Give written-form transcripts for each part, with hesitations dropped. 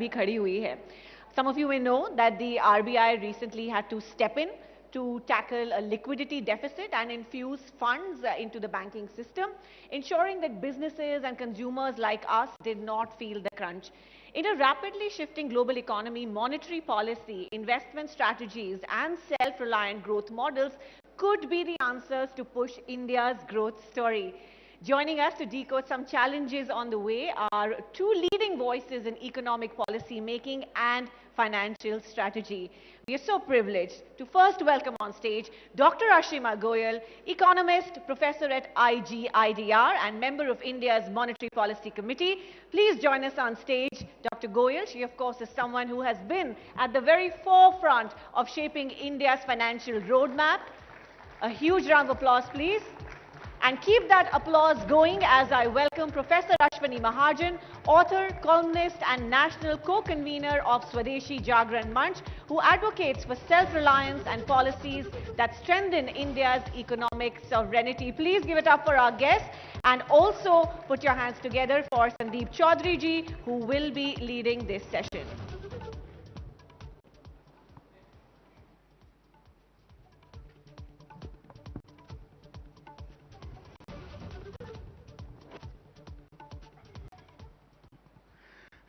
भी खड़ी हुई है. Some of you may know that the RBI recently had to step in to tackle a liquidity deficit and infuse funds into the banking system, ensuring that businesses and consumers like us did not feel the crunch. In a rapidly shifting global economy, monetary policy, investment strategies, and self-reliant growth models could be the answers to push India's growth story. Joining us to decode some challenges on the way are two leading voices in economic policy making and financial strategy. We are so privileged to first welcome on stage Dr. Ashima Goyal, economist, professor at IGIDR and member of India's Monetary Policy Committee. Please join us on stage, Dr. Goyal. She, of course, is someone who has been at the very forefront of shaping India's financial roadmap. A huge round of applause, please. And keep that applause going as I welcome Professor Ashwani Mahajan, author, columnist and national co-convener of Swadeshi Jagran Manch, who advocates for self-reliance and policies that strengthen India's economic sovereignty. Please give it up for our guests and also put your hands together for Sandeep Chaudhary ji, who will be leading this session.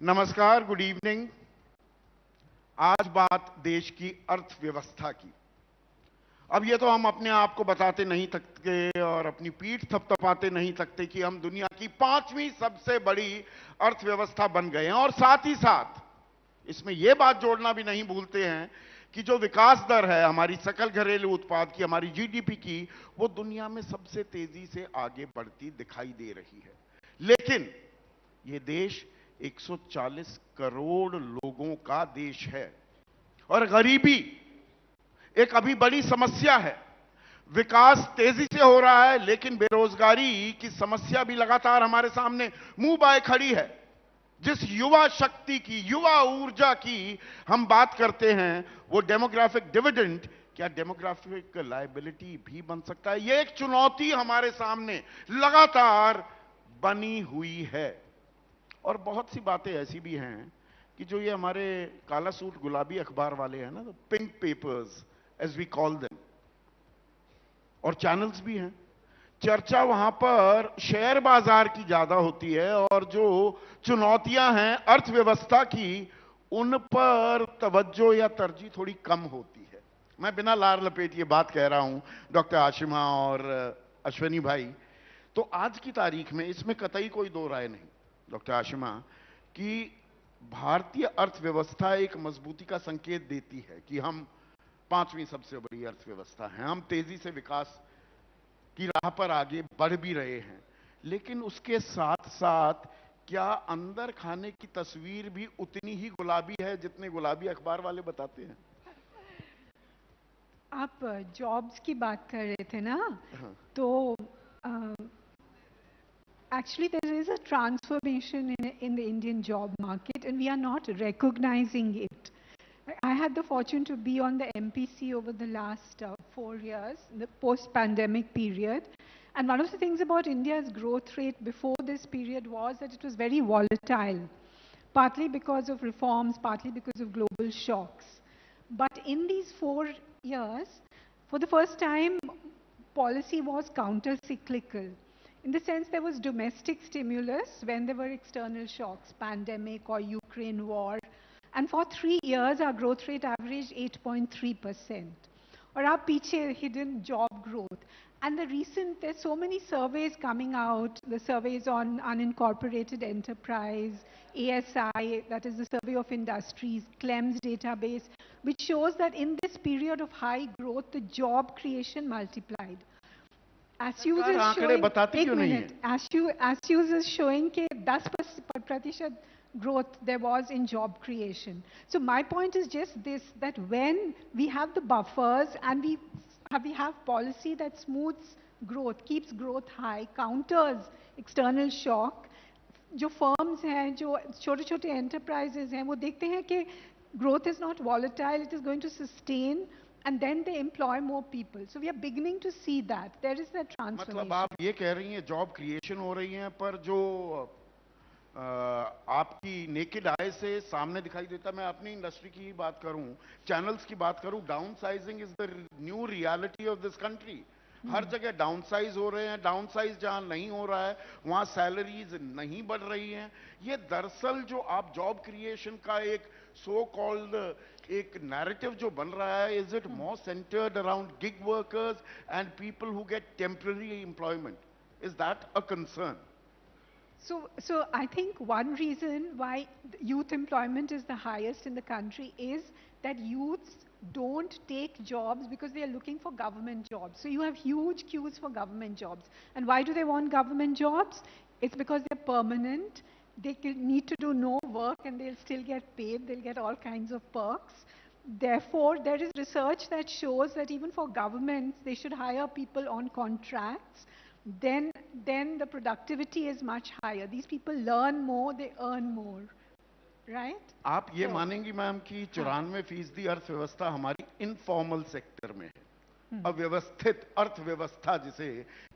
नमस्कार, good evening. आज बात देश की अर्थव्यवस्था की। अब ये तो हम अपने आप को बताते नहीं सकते और अपनी पीठ थपथपाते नहीं सकते कि हम दुनिया की 5वीं सबसे बड़ी अर्थव्यवस्था बन गए हैं, और साथ ही साथ इसमें यह बात जोड़ना भी नहीं भूलते हैं कि जो विकास दर है हमारी सकल घरेलू उत्पाद की, हमारी जीडीपी की, वो दुनिया में सबसे तेजी से आगे बढ़ती दिखाई दे रही है। लेकिन ये देश 140 करोड़ लोगों का देश है और गरीबी एक अभी बड़ी समस्या है। विकास तेजी से हो रहा है लेकिन बेरोजगारी की समस्या भी लगातार हमारे सामने मुंह बाए खड़ी है। जिस युवा शक्ति की, युवा ऊर्जा की हम बात करते हैं, वो डेमोग्राफिक डिविडेंड क्या डेमोग्राफिक लायबिलिटी भी बन सकता है? यह एक चुनौती हमारे सामने लगातार बनी हुई है। और बहुत सी बातें ऐसी भी हैं कि जो ये हमारे काला सूट गुलाबी अखबार वाले हैं ना, pink papers as we call them, और चैनल्स भी हैं, चर्चा वहां पर शेयर बाजार की ज्यादा होती है और जो चुनौतियां हैं अर्थव्यवस्था की, उन पर तवज्जो या तरजीह थोड़ी कम होती है। मैं बिना लार लपेट ये बात कह रहा हूं डॉक्टर आशिमा और अश्वनी भाई, तो आज की तारीख में इसमें कतई कोई दो राय नहीं डॉक्टर आशिमा कि भारतीय अर्थव्यवस्था एक मजबूती का संकेत देती है कि हम 5वीं सबसे बड़ी अर्थव्यवस्था हैं, हम तेजी से विकास की राह पर आगे बढ़ भी रहे हैं। लेकिन उसके साथ साथ क्या अंदर खाने की तस्वीर भी उतनी ही गुलाबी है जितने गुलाबी अखबार वाले बताते हैं? आप जॉब्स की बात कर रहे थे ना, तो actually there is a transformation in the Indian job market and we are not recognizing it. I had the fortune to be on the MPC over the last 4 years, the post-pandemic period. And one of the things about India's growth rate before this period was that it was very volatile, partly because of reforms, partly because of global shocks. But in these 4 years, for the first time, policy was counter-cyclical. In the sense there was domestic stimulus when there were external shocks, pandemic or Ukraine war. And for 3 years, our growth rate averaged 8.3%. Or our piche hidden job growth. And there's so many surveys coming out, the surveys on unincorporated enterprise, ASI, that is the Survey of Industries, CLEMS database, which shows that in this period of high growth, the job creation multiplied. ASUS is showing, एक minute, ASUS is showing कि 10% growth there was in job creation. So my point is just this, that when we have the buffers and we have policy that smooths growth, keeps growth high, counters external shock, जो firms हैं, जो छोटे-छोटे enterprises हैं, वो देखते हैं कि growth is not volatile, it is going to sustain, and then they employ more people. So we are beginning to see that. There is that transformation. मतलब आप ये कह रही हैं जॉब क्रिएशन हो रही है, पर जो आपकी नेकेड आई से सामने दिखाई देता। मैं अपनी इंडस्ट्री की ही बात करूं, चैनल्स की बात करूं, downsizing is the new reality of this country. हर जगह डाउन साइज हो रहे हैं। डाउन साइज जहां नहीं हो रहा है वहां सैलरीज नहीं बढ़ रही हैं। ये दरअसल जो आप जॉब क्रिएशन का एक सो कॉल्ड एक नैरेटिव जो बन रहा है, is it more centred around gig workers and people who get temporary employment? Is that a concern? So I think one reason why youth employment is the highest in the country is that youths don't take jobs because they are looking for government jobs. So you have huge queues for government jobs. And why do they want government jobs? It's because they're permanent. They need to do no work and they'll still get paid. They'll get all kinds of perks. Therefore, there is research that shows that even for governments, they should hire people on contracts. Then the productivity is much higher. These people learn more, they earn more, right? आप ये मानेंगी ma'am कि 94% अर्थव्यवस्था हमारी informal sector में है, अव्यवस्थित अर्थव्यवस्था जिसे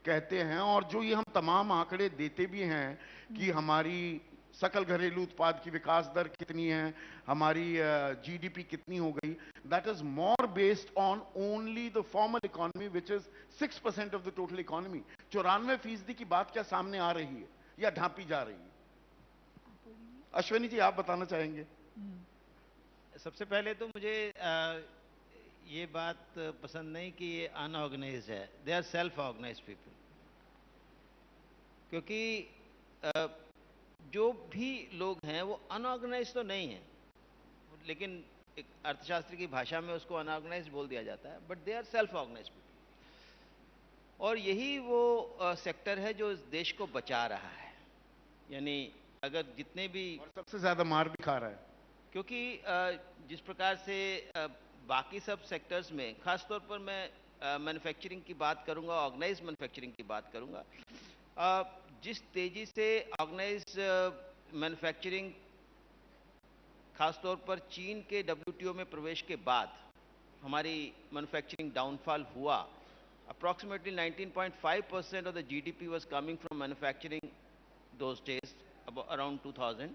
कहते हैं। और जो ये हम तमाम आंकड़े देते भी हैं कि हमारी सकल घरेलू उत्पाद की विकास दर कितनी है, हमारी जीडीपी कितनी हो गई, that is more based on only the formal economy which is 6% of the total economy. 94% की बात क्या सामने आ रही है या ढांपी जा रही है? अश्विनी जी, आप बताना चाहेंगे? सबसे पहले तो मुझे ये बात पसंद नहीं कि ये अनऑर्गेनाइज्ड है। They are self organised people. क्योंकि जो भी लोग हैं वो अनऑर्गेनाइज्ड तो नहीं है, लेकिन एक अर्थशास्त्र की भाषा में उसको अनऑर्गेनाइज्ड बोल दिया जाता है, but they are self organised people. और यही वो सेक्टर है जो इस देश को बचा रहा है। यानी अगर जितने भी, और सबसे ज्यादा मार भी खा रहा है, क्योंकि जिस प्रकार से बाकी सब सेक्टर्स में, खासतौर पर मैं मैन्युफैक्चरिंग की बात करूंगा, ऑर्गेनाइज्ड मैन्युफैक्चरिंग की बात करूंगा, जिस तेजी से ऑर्गेनाइज्ड मैन्युफैक्चरिंग खासतौर पर चीन के WTO में प्रवेश के बाद हमारी मैन्युफैक्चरिंग डाउनफॉल हुआ। Approximately 19.5% of the GDP was coming from manufacturing those days, about around 2000.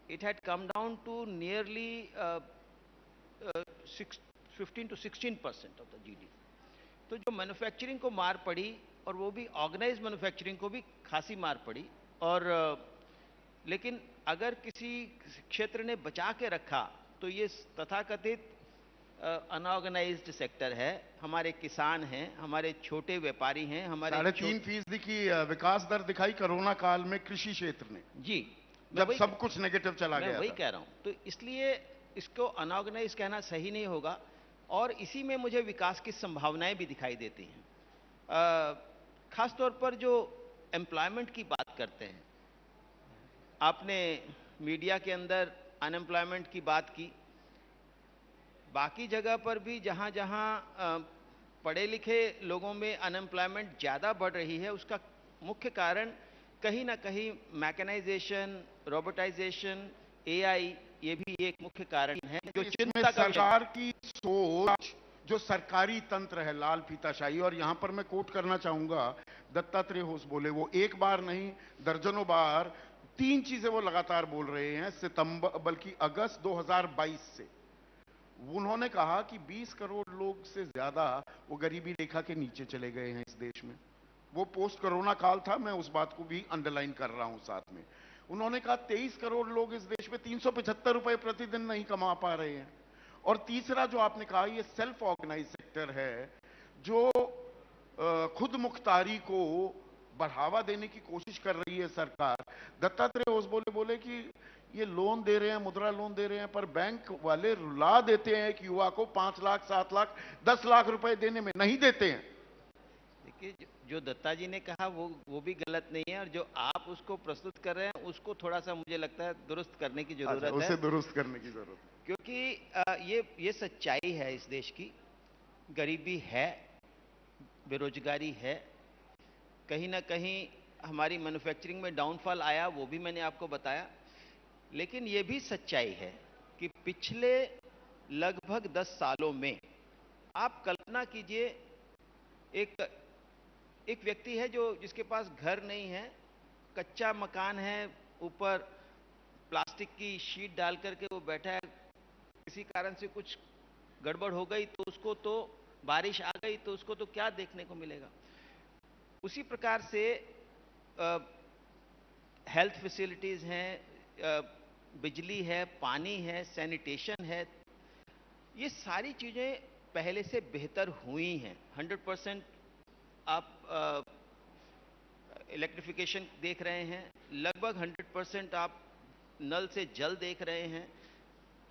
It had come down to nearly 15 to 16% of the GDP. तो जो मैन्युफैक्चरिंग को मार पड़ी, और वो भी ऑर्गेनाइज्ड मैन्युफैक्चरिंग को भी खासी मार पड़ी। और लेकिन अगर किसी क्षेत्र ने बचा के रखा तो ये तथाकथित अनऑर्गेनाइज्ड सेक्टर है। हमारे किसान हैं, हमारे छोटे व्यापारी हैं, हमारे 3.5% की विकास दर दिखाई कोरोना काल में कृषि क्षेत्र ने, जी, जब सब कुछ नेगेटिव चला गया। मैं वही कह रहा हूं। तो इसलिए इसको अनऑर्गेनाइज कहना सही नहीं होगा, और इसी में मुझे विकास की संभावनाएं भी दिखाई देती हैं। खासतौर पर जो एम्प्लॉयमेंट की बात करते हैं, आपने मीडिया के अंदर अनएम्प्लॉयमेंट की बात की। बाकी जगह पर भी जहां जहां पढ़े लिखे लोगों में अनएम्प्लॉयमेंट ज़्यादा बढ़ रही है, उसका मुख्य कारण कहीं ना कहीं मैकेनाइजेशन, रोबोटाइजेशन, AI, ये भी एक मुख्य कारण है जो चिंता का सरकार की सोच, जो सरकारी तंत्र है, लाल फीताशाही। और यहां पर मैं कोट करना चाहूंगा दत्तात्रेय होसबोले। वो एक बार नहीं, दर्जनों बार 3 चीजें वो लगातार बोल रहे हैं सितंबर, बल्कि अगस्त 2022 से। उन्होंने कहा कि 20 करोड़ लोग से ज्यादा वो गरीबी रेखा के नीचे चले गए हैं इस देश में। वो पोस्ट कोरोना काल था, मैं उस बात को भी अंडरलाइन कर रहा हूं साथ में। उन्होंने कहा 23 करोड़ लोग इस देश में 375 रुपए प्रतिदिन नहीं कमा पा रहे हैं। और तीसरा जो आपने कहा, ये सेल्फ ऑर्गेनाइज सेक्टर है जो खुद मुख्तारी को बढ़ावा देने की कोशिश कर रही है सरकार। दत्तात्रेय होसबोले बोले कि ये लोन दे रहे हैं, मुद्रा लोन दे रहे हैं, पर बैंक वाले रुला देते हैं कि युवा को 5 लाख, 7 लाख, 10 लाख रुपए देने में नहीं देते हैं। देखिए, जो दत्ता जी ने कहा वो भी गलत नहीं है, और जो आप उसको प्रस्तुत कर रहे हैं उसको थोड़ा सा मुझे लगता है दुरुस्त करने की जरूरत है। उसे दुरुस्त करने की जरूरत है, क्योंकि ये सच्चाई है इस देश की। गरीबी है, बेरोजगारी है, कहीं ना कहीं हमारी मैन्युफैक्चरिंग में डाउनफॉल आया, वो भी मैंने आपको बताया। लेकिन ये भी सच्चाई है कि पिछले लगभग 10 सालों में, आप कल्पना कीजिए, एक व्यक्ति है जिसके पास घर नहीं है, कच्चा मकान है, ऊपर प्लास्टिक की शीट डाल करके वो बैठा है, किसी कारण से कुछ गड़बड़ हो गई तो उसको तो बारिश आ गई तो उसको तो क्या देखने को मिलेगा। उसी प्रकार से हेल्थ फैसिलिटीज हैं, बिजली है, पानी है, सैनिटेशन है, ये सारी चीजें पहले से बेहतर हुई हैं। 100% आप इलेक्ट्रिफिकेशन देख रहे हैं, लगभग 100% आप नल से जल देख रहे हैं,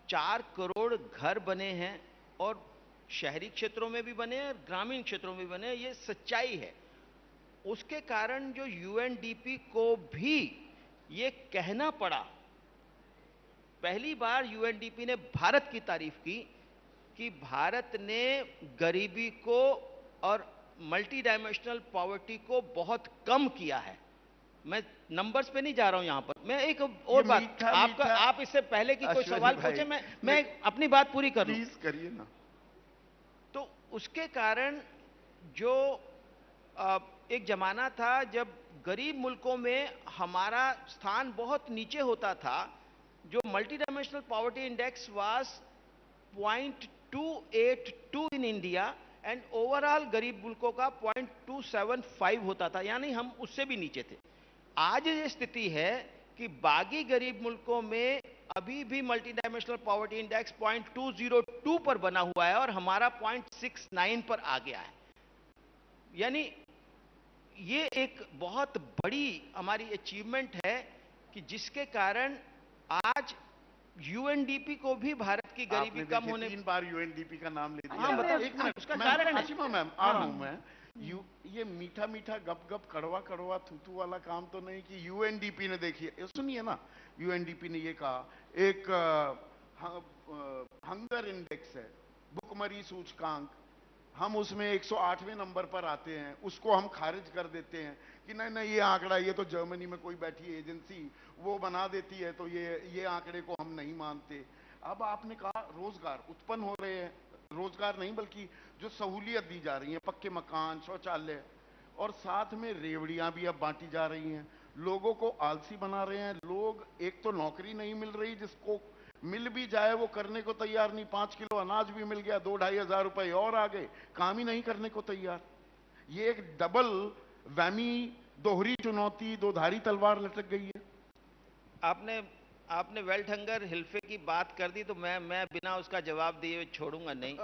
4 करोड़ घर बने हैं और शहरी क्षेत्रों में भी बने हैं और ग्रामीण क्षेत्रों में भी बने हैं, ये सच्चाई है। उसके कारण जो यूएनडीपी को भी ये कहना पड़ा, पहली बार यूएनडीपी ने भारत की तारीफ की कि भारत ने गरीबी को और मल्टी डायमेंशनल पॉवर्टी को बहुत कम किया है। मैं नंबर्स पे नहीं जा रहा हूं यहां पर, मैं एक और बात आप इससे पहले की कोई सवाल पूछे, मैं अपनी बात पूरी कर लूं। प्लीज करिए ना। तो उसके कारण जो एक जमाना था जब गरीब मुल्कों में हमारा स्थान बहुत नीचे होता था, जो multi dimensional poverty index was 0.282 in India and overall गरीब मुल्कों का 0.275 होता था, यानी हम उससे भी नीचे थे। आज ये स्थिति है कि बाकी गरीब मुल्कों में अभी भी मल्टी डायमेंशनल पॉवर्टी इंडेक्स 0.202 पर बना हुआ है और हमारा 0.69 पर आ गया है। यानी ये एक बहुत बड़ी हमारी अचीवमेंट है कि जिसके कारण आज यूएनडीपी को भी भारत की गरीबी कम होने 3 बार यूएनडीपी का नाम ले दिया। हाँ, बताओ, एक मिनट, उसका कारण है। आशिमा मैम आ रहा हूं मैं। ये मीठा मीठा गप गप कड़वा कड़वा थूथू वाला काम तो नहीं कि यूएनडीपी ने, देखिए सुनिए ना, यूएनडीपी ने ये कहा एक हंगर इंडेक्स है, भुखमरी सूचकांक, हम उसमें 108वें नंबर पर आते हैं, उसको हम खारिज कर देते हैं कि नहीं नहीं ये आंकड़ा, ये तो जर्मनी में कोई बैठी एजेंसी वो बना देती है, तो ये आंकड़े को हम नहीं मानते। अब आपने कहा रोजगार उत्पन्न हो रहे हैं, रोजगार नहीं बल्कि जो सहूलियत दी जा रही है, पक्के मकान, शौचालय, और साथ में रेवड़ियां भी अब बांटी जा रही हैं, लोगों को आलसी बना रहे हैं। लोग, एक तो नौकरी नहीं मिल रही, जिसको मिल भी जाए वो करने को तैयार नहीं, 5 किलो अनाज भी मिल गया 2-2.5 हजार रुपए और आ गए, काम ही नहीं करने को तैयार। ये एक डबल वैमी, दोहरी चुनौती, दो धारी तलवार लटक गई है। आपने वेल्ट हंगर हिल्फे की बात कर दी तो मैं बिना उसका जवाब दिए छोड़ूंगा नहीं।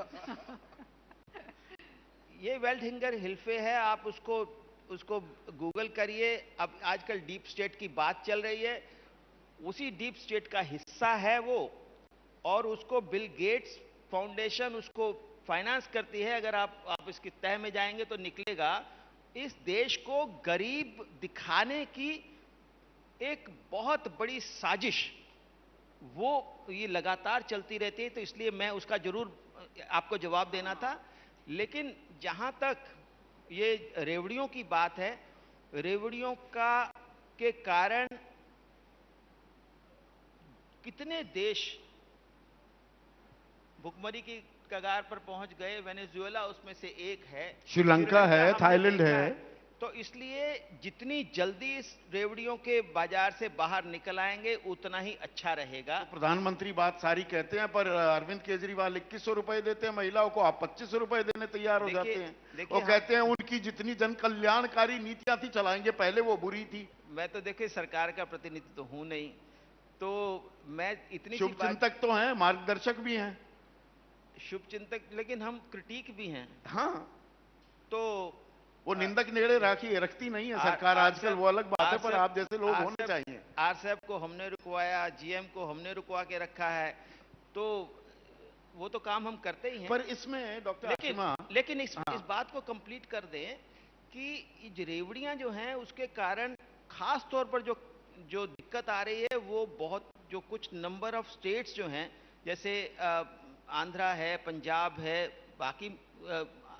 ये वेल्ट हंगर हिल्फे है, आप उसको गूगल करिए। अब आजकल डीप स्टेट की बात चल रही है, उसी डीप स्टेट का हिस्सा है वो, और उसको बिल गेट्स फाउंडेशन उसको फाइनेंस करती है। अगर आप इसकी तह में जाएंगे तो निकलेगा, इस देश को गरीब दिखाने की एक बहुत बड़ी साजिश वो ये लगातार चलती रहती है। तो इसलिए मैं उसका जरूर आपको जवाब देना था। लेकिन जहां तक ये रेवड़ियों की बात है, रेवड़ियों के कारण कितने देश भुखमरी की कगार पर पहुंच गए। वेनेजुएला उसमें से एक है, श्रीलंका है, थाईलैंड है। तो इसलिए जितनी जल्दी इस रेवड़ियों के बाजार से बाहर निकल आएंगे उतना ही अच्छा रहेगा। तो प्रधानमंत्री बात सारी कहते हैं, पर अरविंद केजरीवाल 2100 रुपए देते हैं महिलाओं को, आप 2500 रुपए देने तैयार हो जाते हैं। वो कहते हैं उनकी जितनी जन कल्याणकारी नीतियां थी चलाएंगे, पहले वो बुरी थी। मैं तो देखिए सरकार का प्रतिनिधि तो हूं नहीं, तो मैं इतनी शुभचिंतक तो हैं, मार्गदर्शक भी हैं। शुभचिंतक, लेकिन हम क्रिटिक भी हैं। हाँ, तो वो निंदक नेड़े रखती नहीं है सरकार आजकल, वो अलग बात है, पर आप जैसे लोग होने चाहिए। आरसेप को हमने रुकवाया, जीएम को हमने रुकवा के रखा है, तो वो तो काम हम करते ही हैं। पर इसमें डॉक्टर लेकिन इस बात को कंप्लीट कर दें कि रेवड़ियां जो हैं उसके कारण खास तौर पर जो दिक्कत आ रही है वो बहुत, जो कुछ नंबर ऑफ स्टेट्स जो हैं, जैसे आंध्रा है, पंजाब है, बाकी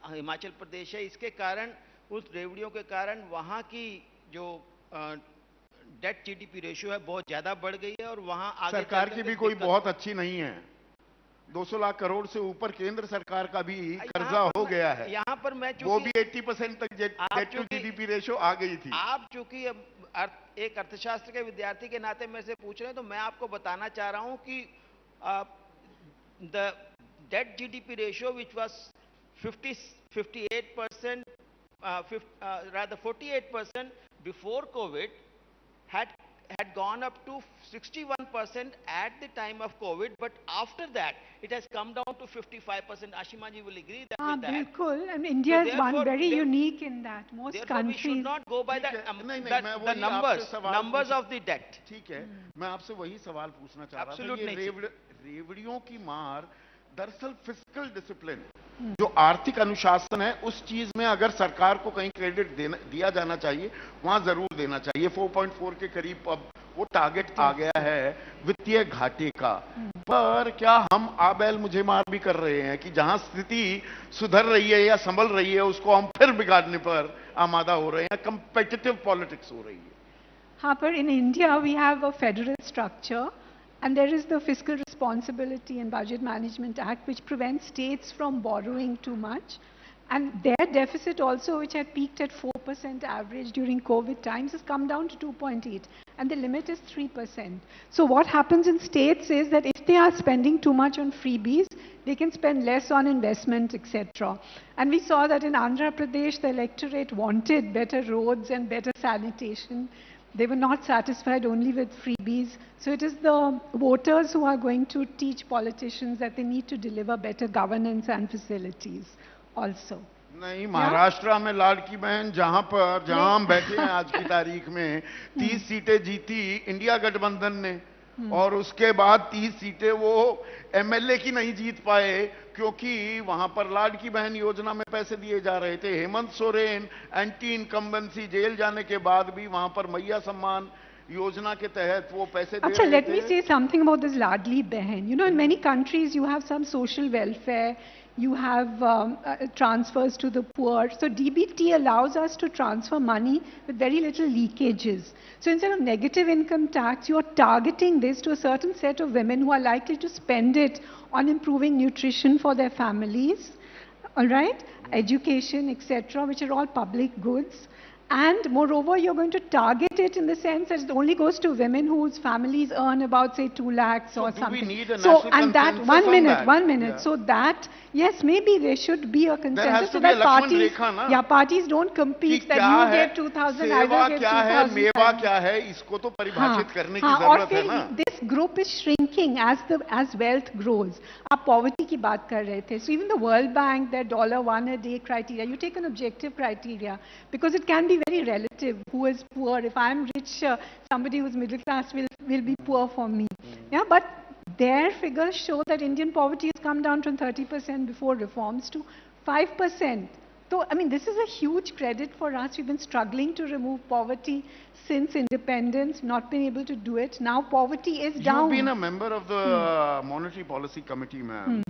हिमाचल प्रदेश है, इसके कारण, उस रेवड़ियों के कारण वहां की जो डेट जीडीपी रेशियो है बहुत ज्यादा बढ़ गई है, और वहां आगे सरकार की भी कोई बहुत अच्छी नहीं है। 200 लाख करोड़ से ऊपर केंद्र सरकार का भी कर्जा हो गया है। यहाँ पर मैं वो भी 80% तक डेट टू जीडीपी रेशियो आ गई थी। आप चूंकि एक अर्थशास्त्र के विद्यार्थी के नाते मेरे से पूछ रहे हैं, तो मैं आपको बताना चाह रहा हूं कि the debt GDP ratio which was 58%, rather 48% before COVID had gone up to 61% at the time of COVID, but after that it has come down to 55%. Ashima ji will agree that with that. Bilkul. And India is one very therefore, unique in that. Most therefore countries. we should not go by the numbers of the debt. ठीक है, मैं आपसे वही सवाल पूछना चाह रहा था। ये रेवड़ियों की मार दरअसल फिस्कल डिसिप्लिन, जो आर्थिक अनुशासन है, उस चीज में अगर सरकार को कहीं क्रेडिट दिया जाना चाहिए, वहां जरूर देना चाहिए। 4.4 के करीब अब वो टारगेट आ गया है वित्तीय घाटे का। पर क्या हम आबैल मुझे मार भी कर रहे हैं कि जहां स्थिति सुधर रही है या संभल रही है, उसको हम फिर बिगाड़ने पर आमादा हो रहे हैं, कंपेटिटिव पॉलिटिक्स हो रही है। हाँ, पर in India we have a federal structure. And there is the Fiscal Responsibility and Budget Management Act, which prevents states from borrowing too much. And their deficit also, which had peaked at 4% average during COVID times, has come down to 2.8. And the limit is 3%. So what happens in states is that if they are spending too much on freebies, they can spend less on investment, etc. And we saw that in Andhra Pradesh, the electorate wanted better roads and better sanitation. They were not satisfied only with freebies. So it is the voters who are going to teach politicians that they need to deliver better governance and facilities also. नहीं, महाराष्ट्र में लाडकी बहन जहां हम बैठे हैं आज की तारीख में 30 सीटें जीती इंडिया गठबंधन ने, और उसके बाद 30 सीटें वो एमएलए की नहीं जीत पाए क्योंकि वहां पर लाडकी बहन योजना में पैसे दिए जा रहे थे। Hemant Soren anti incumbency jail जाने के बाद भी वहां पर मैया सम्मान योजना के तहत वो पैसे दे रहे थे। Let me say something about this Ladli Behan. You know, in many countries you have some social welfare, you have transfers to the poor. So DBT allows us to transfer money with very little leakages. So instead of negative income tax, you are targeting this to a certain set of women who are likely to spend it on improving nutrition for their families, all right, education, etc., which are all public goods. And moreover, you're going to target it in the sense that it only goes to women whose families earn about, say, 2 lakhs or something. Do we need a national and that, one minute. Yeah. So that, yes, maybe there should be a consensus so that parties don't compete that you get 2,000, I will get 2,000. मेवा क्या है, इसको तो परिभाषित करने की जरूरत है ना। This group is shrinking as wealth grows. आप poverty की बात कर रहे थे. So even the World Bank, their $1 a day criteria, you take an objective criteria because it can be very relative. Who is poor? If I'm rich, somebody who's middle class will be poor for me. Yeah, but their figures show that Indian poverty has come down from 30% before reforms to 5%. So, I mean, this is a huge credit for us. We've been struggling to remove poverty since independence, not been able to do it. Now poverty is down. You've been a member of the Monetary Policy Committee, ma'am.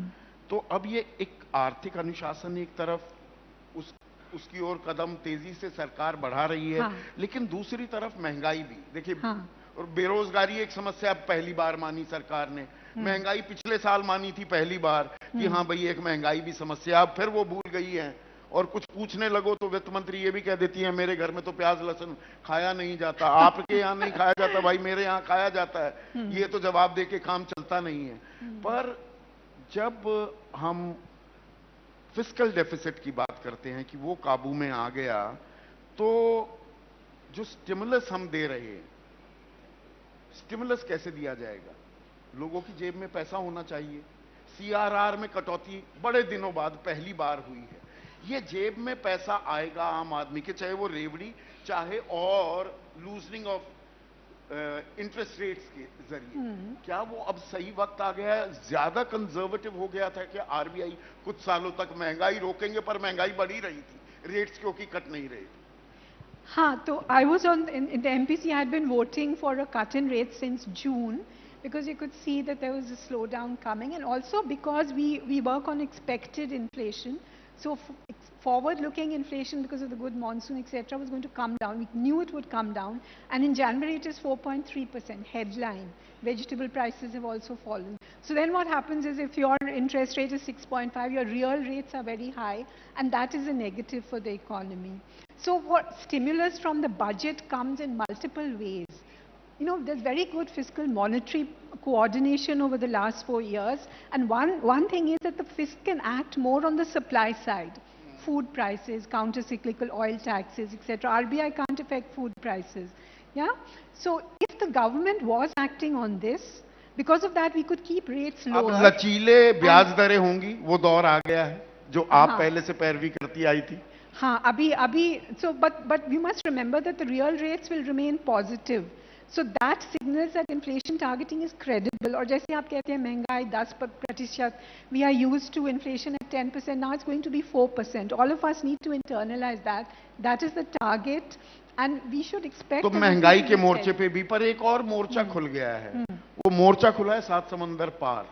तो अब ये एक आर्थिक अनुशासन एक तरफ उसकी ओर कदम तेजी से सरकार बढ़ा रही है, लेकिन दूसरी तरफ महंगाई भी देखिए, और बेरोजगारी एक समस्या पहली बार मानी सरकार ने। महंगाई पिछले साल मानी थी पहली बार कि हाँ भाई एक महंगाई भी समस्या, अब फिर वो भूल गई है। और कुछ पूछने लगो तो वित्त मंत्री ये भी कह देती है मेरे घर में तो प्याज लहसुन खाया नहीं जाता, आपके यहाँ नहीं खाया जाता, भाई मेरे यहाँ खाया जाता है। ये तो जवाब दे के काम चलता नहीं है। पर जब हम फिस्कल डेफिसिट की बात करते हैं कि वो काबू में आ गया, तो जो स्टिमुलस हम दे रहे हैं, स्टिमुलस कैसे दिया जाएगा? लोगों की जेब में पैसा होना चाहिए। सीआरआर में कटौती बड़े दिनों बाद पहली बार हुई है। ये जेब में पैसा आएगा आम आदमी के, चाहे वो रेवड़ी चाहे और लूजनिंग ऑफ इंटरेस्ट रेट्स के जरिए। क्या वो अब सही वक्त आ गया है? ज्यादा कंजर्वेटिव हो गया था कि आरबीआई कुछ सालों तक महंगाई रोकेंगे, पर महंगाई बढ़ ही रही थी, रेट्स क्योंकि कट नहीं रहे थे। हाँ, तो I was in the MPC, I had been voting for a cut in rates since June because you could see that there was a slowdown coming, and also because we work on expected inflation. So forward-looking inflation, because of the good monsoon, etc., was going to come down. We knew it would come down, and in January it is 4.3% headline. Vegetable prices have also fallen. So then what happens is, if your interest rate is 6.5, your real rates are very high, and that is a negative for the economy. So what stimulus from the budget comes in multiple ways. You know, there's very good fiscal monetary coordination over the last 4 years, and one thing is that the fisc can act more on the supply side. Food prices, counter-cyclical oil taxes, etc. RBI can't affect food prices. Yeah? So if the government was acting on this, because of that we could keep rates lower. अब लचीले ब्याज दरें होंगी, वो दौर आ गया है जो आप पहले से पैरवी करती आई थी. हाँ, अभी so but we must remember that the real rates will remain positive. So that signals that inflation targeting is credible. और जैसे आप कहते हैं महंगाई 10%, we are used to inflation at 10%, now it's going to be 4%. All of us need to internalize that. That is the target, and we should expect. तो महंगाई के मोर्चे पे भी पर एक और मोर्चा खुल गया है. वो मोर्चा खुला है 7 समंदर पार.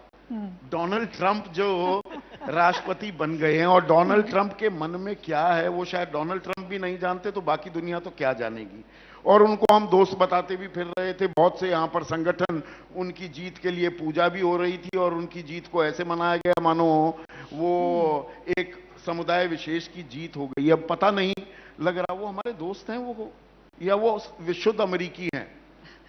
डोनाल्ड ट्रंप जो राष्ट्रपति बन गए हैं, और डोनाल्ड ट्रंप के मन में क्या है वो शायद डोनाल्ड ट्रंप भी नहीं जानते, तो बाकी दुनिया तो क्या जानेगी. और उनको हम दोस्त बताते भी फिर रहे थे. बहुत से यहाँ पर संगठन उनकी जीत के लिए पूजा भी हो रही थी, और उनकी जीत को ऐसे मनाया गया मानो वो एक समुदाय विशेष की जीत हो गई. अब पता नहीं लग रहा वो हमारे दोस्त हैं वो या वो विशुद्ध अमेरिकी हैं.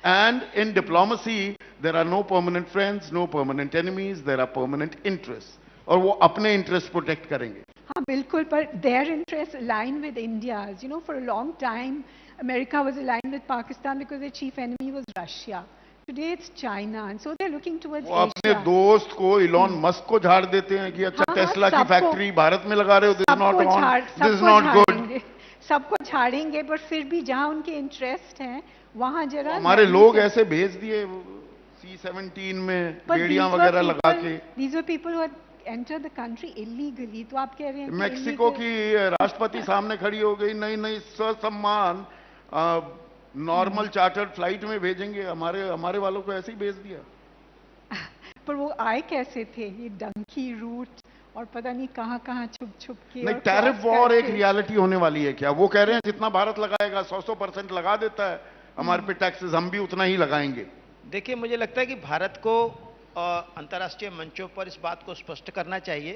And in diplomacy, there are no permanent friends, no permanent enemies, there are permanent interests. और वो अपने interest protect करेंगे. हाँ बिल्कुल, पर their interests align with India's. You know, for a long time, America was aligned with Pakistan because their chief enemy was Russia. Today it's China, and so they're looking towards Asia. वो अपने दोस्त को Elon Musk को झाड़ देते हैं कि अच्छा टेस्ला की फैक्ट्री भारत में लगा रहे हो, this is not on, this is not good. सबको झाड़ेंगे, पर फिर भी जहाँ उनके इंटरेस्ट हैं वहाँ जरा. हमारे लोग ऐसे भेज दिए C-17 में बेड़ियां वगैरह लगा के. These were people who had entered the country illegally. तो आप कह रहे हैं मेक्सिको की राष्ट्रपति सामने खड़ी हो गई, नहीं ससम्मान नॉर्मल चार्टर्ड फ्लाइट में भेजेंगे. हमारे वालों को ऐसे ही भेज दिया. पर वो आए कैसे थे? ये डंकी रूट और पता नहीं कहाँ छुप के. नहीं, टैरिफ वॉर एक रियलिटी होने वाली है क्या? वो कह रहे हैं जितना भारत लगाएगा 100% लगा देता है हमारे पे टैक्सेस, हम भी उतना ही लगाएंगे. देखिए, मुझे लगता है कि भारत को अंतर्राष्ट्रीय मंचों पर इस बात को स्पष्ट करना चाहिए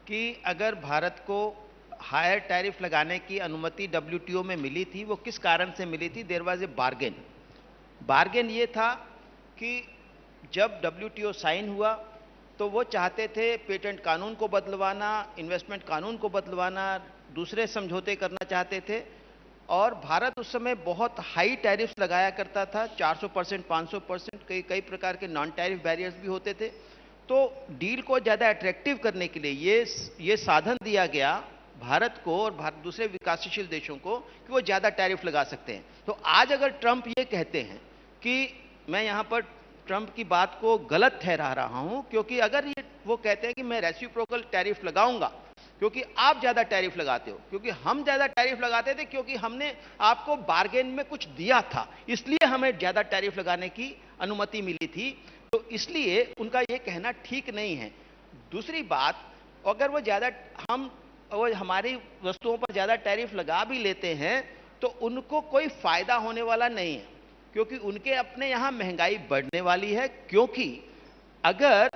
कि अगर भारत को हायर टैरिफ लगाने की अनुमति WTO में मिली थी, वो किस कारण से मिली थी. देयर वाज ए बार्गेन ये था कि जब WTO साइन हुआ तो वो चाहते थे पेटेंट कानून को बदलवाना, इन्वेस्टमेंट कानून को बदलवाना, दूसरे समझौते करना चाहते थे, और भारत उस समय बहुत हाई टैरिफ्स लगाया करता था. 400%, 500%, कई प्रकार के नॉन टैरिफ बैरियर्स भी होते थे. तो डील को ज़्यादा अट्रैक्टिव करने के लिए ये साधन दिया गया भारत को और दूसरे विकासशील देशों को कि वो ज़्यादा टैरिफ लगा सकते हैं. तो आज अगर ट्रंप ये कहते हैं कि मैं यहाँ पर ट्रंप की बात को गलत ठहरा रहा हूँ, क्योंकि अगर वो कहते हैं कि मैं रेसिप्रोकल टैरिफ लगाऊंगा क्योंकि आप ज़्यादा टैरिफ लगाते हो, क्योंकि हम ज़्यादा टैरिफ लगाते थे, क्योंकि हमने आपको बार्गेन में कुछ दिया था, इसलिए हमें ज़्यादा टैरिफ लगाने की अनुमति मिली थी. तो इसलिए उनका ये कहना ठीक नहीं है. दूसरी बात, अगर वो हमारी वस्तुओं पर ज़्यादा टैरिफ लगा भी लेते हैं तो उनको कोई फ़ायदा होने वाला नहीं है, क्योंकि उनके अपने यहाँ महंगाई बढ़ने वाली है. क्योंकि अगर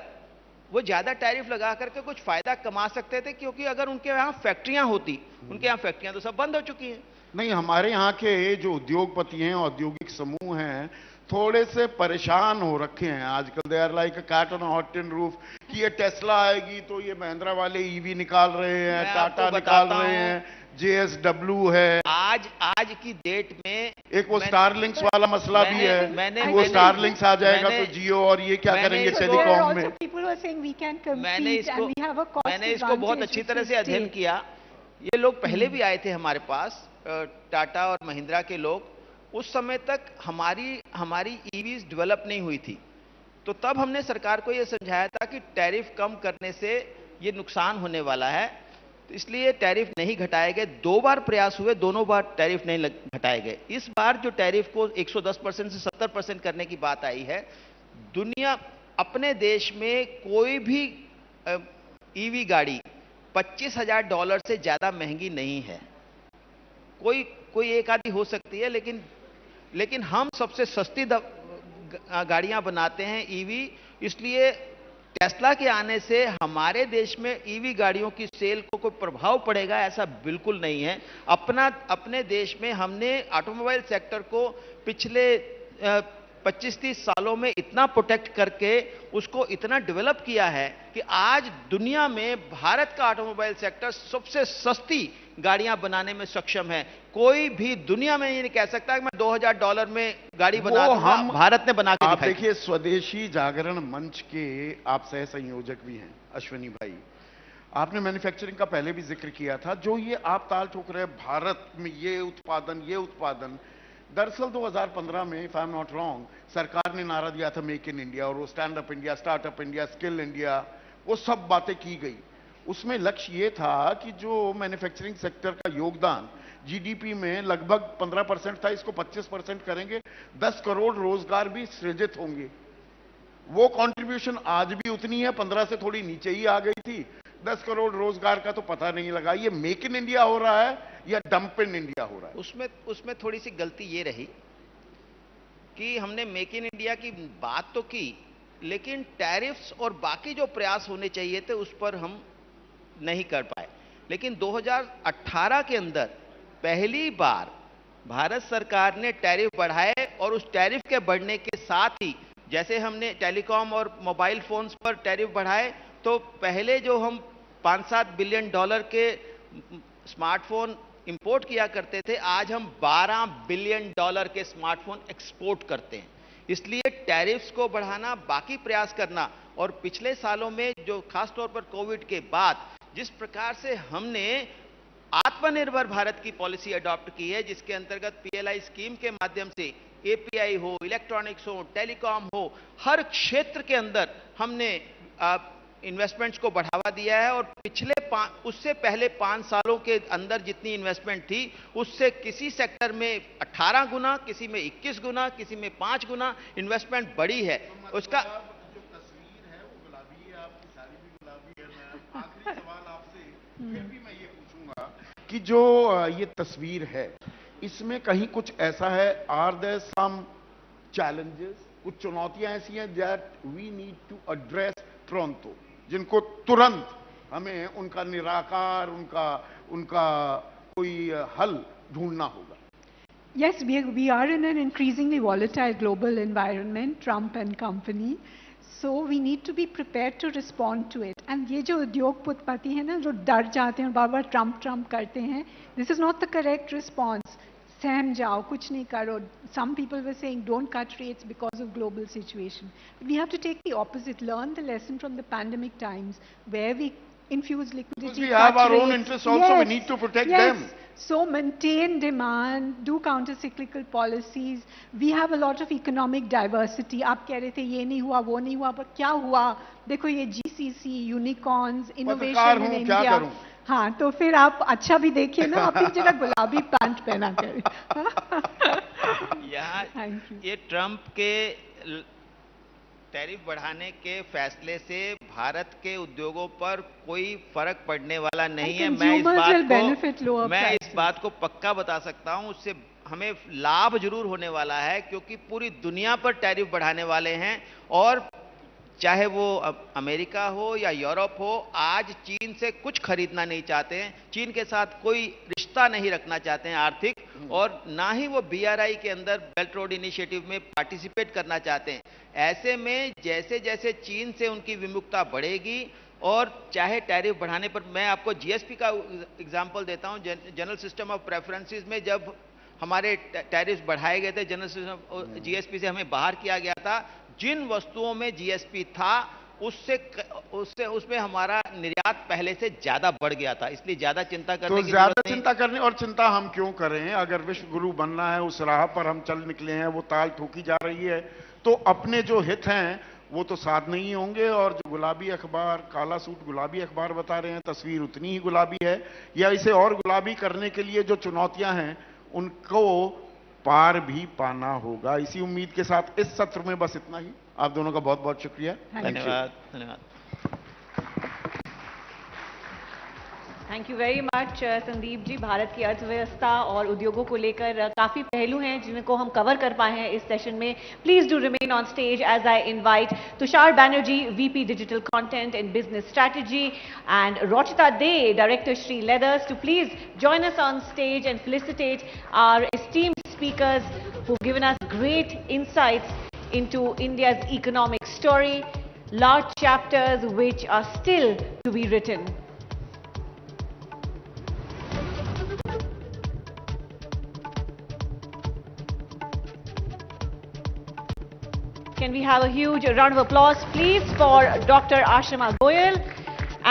वो ज़्यादा टैरिफ लगा करके कुछ फ़ायदा कमा सकते थे, क्योंकि अगर उनके यहाँ फैक्ट्रियाँ होती, उनके यहाँ फैक्ट्रियाँ तो सब बंद हो चुकी हैं. नहीं, हमारे यहाँ के जो उद्योगपति हैं, औद्योगिक समूह हैं, थोड़े से परेशान हो रखे हैं आजकल. They are like a cat on a hot tin roof कि ये टेस्ला आएगी तो ये महिंद्रा वाले ईवी निकाल रहे हैं, टाटा निकाल रहे हैं, JSW है. आज की डेट में एक वो स्टारलिंक्स वाला मसला भी है. वो स्टारलिंक्स आ जाएगा तो जियो और ये क्या करेंगे टेलीकॉम में. मैंने इसको बहुत अच्छी तरह से अध्ययन किया. ये लोग पहले भी आए थे हमारे पास, टाटा और महिंद्रा के लोग. उस समय तक हमारी ईवीज डेवलप नहीं हुई थी, तो तब हमने सरकार को यह समझाया था कि टैरिफ कम करने से ये नुकसान होने वाला है, तो इसलिए टैरिफ नहीं घटाए गए. 2 बार प्रयास हुए, दोनों बार टैरिफ नहीं घटाए गए. इस बार जो टैरिफ को 110% से 70% करने की बात आई है, दुनिया अपने देश में कोई भी ईवी गाड़ी $25,000 से ज्यादा महंगी नहीं है। कोई कोई एक आधी हो सकती है, लेकिन हम सबसे सस्ती गाड़ियां बनाते हैं ईवी। इसलिए टेस्ला के आने से हमारे देश में ईवी गाड़ियों की सेल को कोई प्रभाव पड़ेगा ऐसा बिल्कुल नहीं है। अपने देश में हमने ऑटोमोबाइल सेक्टर को पिछले 25-30 सालों में इतना प्रोटेक्ट करके उसको इतना डेवलप किया है कि आज दुनिया में भारत का ऑटोमोबाइल सेक्टर सबसे सस्ती गाड़ियां बनाने में सक्षम है। कोई भी दुनिया में ये नहीं कह सकता कि मैं $2,000 में गाड़ी बना दूंगा, भारत ने बना के दिखाई। देखिए, स्वदेशी जागरण मंच के आप सह संयोजक भी हैं अश्विनी भाई। आपने मैन्युफैक्चरिंग का पहले भी जिक्र किया था। जो ये आप ताल ठोक रहे हैं भारत में ये उत्पादन, दरअसल 2015 में if I am not wrong सरकार ने नारा दिया था मेक इन इंडिया, और वो stand up India, startup India, skill India, वो सब बातें की गई। उसमें लक्ष्य ये था कि जो मैन्युफैक्चरिंग सेक्टर का योगदान जीडीपी में लगभग 15% था, इसको 25% करेंगे, 10 करोड़ रोजगार भी सृजित होंगे। वो कंट्रीब्यूशन आज भी उतनी है, 15 से थोड़ी नीचे ही आ गई थी। 10 करोड़ रोजगार का तो पता नहीं लगा। ये मेक इन इंडिया हो रहा है या डंप इन इंडिया हो रहा है? उसमें थोड़ी सी गलती ये रही कि हमने मेक इन इंडिया की बात तो की, लेकिन टैरिफ्स और बाकी जो प्रयास होने चाहिए थे उस पर हम नहीं कर पाए। लेकिन 2018 के अंदर पहली बार भारत सरकार ने टैरिफ बढ़ाए, और उस टैरिफ के बढ़ने के साथ ही जैसे हमने टेलीकॉम और मोबाइल फोन्स पर टैरिफ बढ़ाए, तो पहले जो हम $5-7 बिलियन के स्मार्टफोन इंपोर्ट किया करते थे, आज हम $12 बिलियन के स्मार्टफोन एक्सपोर्ट करते हैं। इसलिए टैरिफ्स को बढ़ाना, बाकी प्रयास करना, और पिछले सालों में जो खासतौर पर कोविड के बाद जिस प्रकार से हमने आत्मनिर्भर भारत की पॉलिसी अडॉप्ट की है, जिसके अंतर्गत पीएलआई स्कीम के माध्यम से एपीआई हो, इलेक्ट्रॉनिक्स हो, टेलीकॉम हो, हर क्षेत्र के अंदर हमने इन्वेस्टमेंट्स को बढ़ावा दिया है। और उससे पहले 5 सालों के अंदर जितनी इन्वेस्टमेंट थी, उससे किसी सेक्टर में 18 गुना, किसी में 21 गुना, किसी में 5 गुना इन्वेस्टमेंट बढ़ी है। उसका जो तस्वीर है वो गुलाबी है, आपकी साड़ी भी गुलाबी है। मैं आखिरी सवाल आपसे फिर भी मैं ये पूछूंगा कि जो ये तस्वीर है, इसमें कहीं कुछ ऐसा है, आर देयर सम चैलेंजेस, कुछ चुनौतियां ऐसी हैं that we need to address pronto, जिनको तुरंत हमें उनका निराकार, उनका कोई हल ढूंढना होगा? Yes, we are in an increasingly volatile global environment, Trump and company. So we need to be prepared to respond to it. And ये जो उद्योगपति हैं ना, जो डर जाते हैं और बार-बार ट्रम्प करते हैं, this is not the correct response. सहम जाओ, कुछ नहीं करो. Some people were saying don't cut rates because of global situation. But we have to take the opposite, learn the lesson from the pandemic times where we infuse liquidity. Because we have our own interests also, yes, we need to protect them. So maintain demand, do counter-cyclical policies. We have a lot of economic diversity. आप कह रहे थे ये नहीं हुआ, वो नहीं हुआ, पर क्या हुआ? देखो ये GCC, unicorns, innovation in India. क्या करूं? हाँ, तो फिर आप अच्छा भी देखिए ना, अपनी जगह गुलाबी पैंट पहना कर। ये ट्रम्प के टैरिफ बढ़ाने के फैसले से भारत के उद्योगों पर कोई फर्क पड़ने वाला नहीं है। मैं इस बात को पक्का बता सकता हूं, उससे हमें लाभ जरूर होने वाला है, क्योंकि पूरी दुनिया पर टैरिफ बढ़ाने वाले हैं। और चाहे वो अमेरिका हो या यूरोप हो, आज चीन से कुछ खरीदना नहीं चाहते हैं, चीन के साथ कोई रिश्ता नहीं रखना चाहते हैं आर्थिक, और ना ही वो BRI के अंदर बेल्ट रोड इनिशिएटिव में पार्टिसिपेट करना चाहते हैं। ऐसे में जैसे जैसे चीन से उनकी विमुखता बढ़ेगी, और चाहे टैरिफ बढ़ाने पर, मैं आपको GSP का एग्जाम्पल देता हूं, जनरल सिस्टम ऑफ प्रेफरेंसेस में जब हमारे टैरिफ बढ़ाए गए थे, जनरल सिस्टम GSP से हमें बाहर किया गया था, जिन वस्तुओं में GSP था उसमें हमारा निर्यात पहले से ज्यादा बढ़ गया था। इसलिए ज्यादा चिंता करने की ज्यादा चिंता करने, और चिंता हम क्यों करें? अगर विश्व गुरु बनना है, उस राह पर हम चल निकले हैं, वो ताल ठोकी जा रही है, तो अपने जो हित हैं वो तो साथ नहीं होंगे। और जो गुलाबी अखबार, काला सूट गुलाबी अखबार बता रहे हैं, तस्वीर उतनी ही गुलाबी है, या इसे और गुलाबी करने के लिए जो चुनौतियां हैं उनको पार भी पाना होगा। इसी उम्मीद के साथ इस सत्र में बस इतना ही। आप दोनों का बहुत बहुत शुक्रिया। धन्यवाद। Thank you very much Sandeep ji. Bharat की अर्थव्यवस्था और उद्योगों को लेकर काफ़ी पहलू हैं जिनको हम कवर कर पाए हैं इस सेशन में। Please do remain on stage as I invite Tushar Banerjee, VP digital content and business strategy, and Rochita Dey, director Shree Leathers, to please join us on stage and felicitate our esteemed speakers who've given us great insights into India's economic story, large chapters which are still to be written. Can we have a huge round of applause, please, for Dr. Ashima Goyal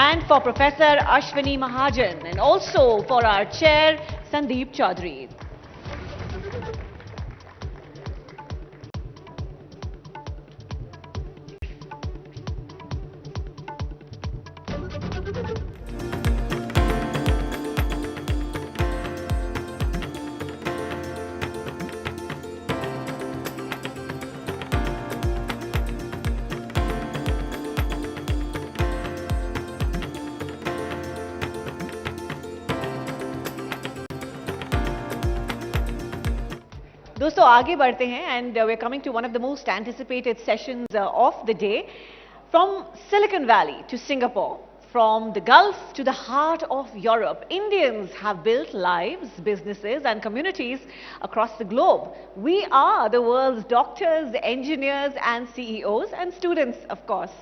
and for Professor Ashwini Mahajan, and also for our chair, Sandeep Chaudhary. दोस्तों आगे बढ़ते हैं and we are coming to one of the most anticipated sessions of the day. From Silicon Valley to Singapore, from the Gulf to the heart of Europe, Indians have built lives, businesses and communities across the globe. We are the world's doctors, engineers and CEOs and students, of course.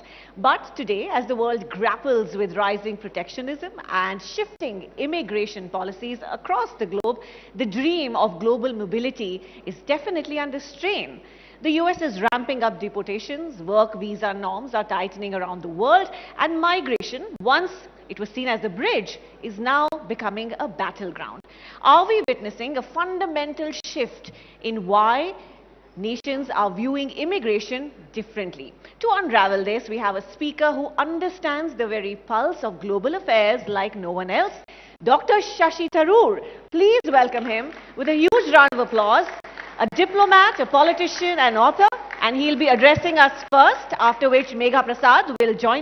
But today, as the world grapples with rising protectionism and shifting immigration policies across the globe, the dream of global mobility is definitely under strain. The US is ramping up deportations, work visa norms are tightening around the world, and migration, once it was seen as a bridge, is now becoming a battleground. Are we witnessing a fundamental shift in why nations are viewing immigration differently? To unravel this, we have a speaker who understands the very pulse of global affairs like no one else, Dr. Shashi Tharoor. Please welcome him with a huge round of applause. A diplomat, a politician and author, and he'll be addressing us first, after which Megha Prasad will join him.